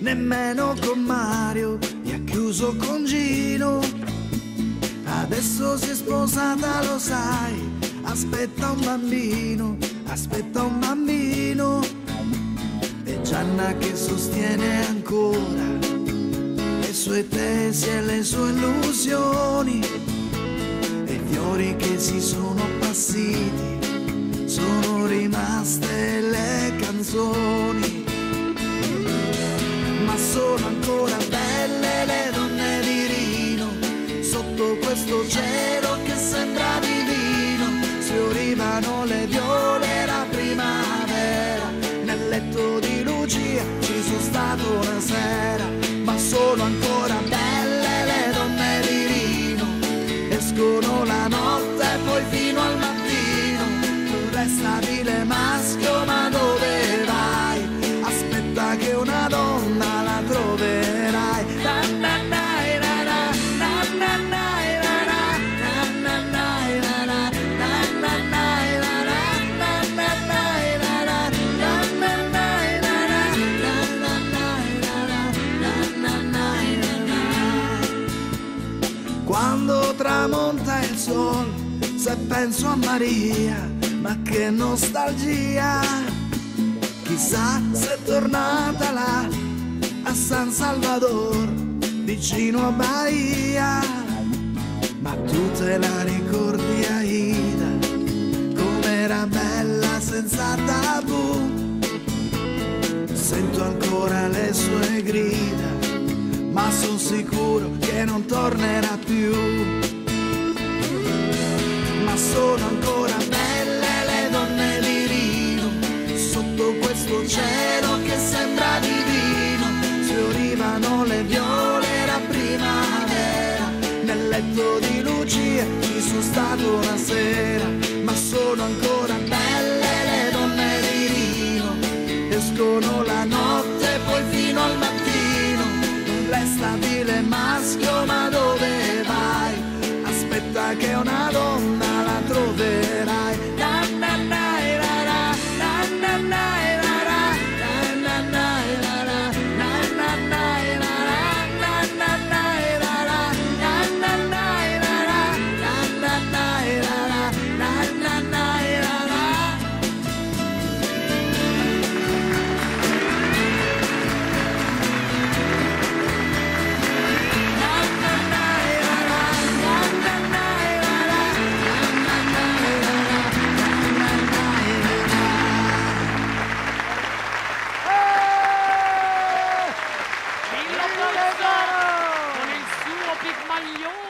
nemmeno con Mario, mi ha chiuso con Gino. Adesso si è sposata, lo sai, aspetta un bambino, aspetta un bambino. E Gianna che sostiene ancora le sue tesi e le sue illusioni, e i fiori che si sono appassiti, sono rimaste le canzoni. Ma sono ancora belle le donne di Rino, sotto questo cielo che sembra divino. Sfiorivano le viole, la primavera, nel letto di Lucia ci sono stato una sera. Ma sono ancora belle le donne di Rino, escono la notte e poi fino al mattino. Tu sei stabile maschio, ma dove vai? Aspetta che una donna la troverai. Quando tramonta il sol, se penso a Maria, ma che nostalgia. Chissà se è tornata là a San Salvador, vicino a Bahia. Ma tu te la ricordi, Aida, com'era bella senza tabù. Sento ancora le sue grida, ma sono sicuro che non tornerà più. Ma sono ancora belle le donne di Rino, sotto questo cielo che sembra divino. Sfiorivano le viole, la primavera, nel letto di Lucia ci sono stato una sera. Ma sono ancora belle le donne di Rino, escono la notte poi fino al mattino. Non è stabile maschio, ma dove vai? Aspetta che una donna la troverai. Con il suo Pigmalione.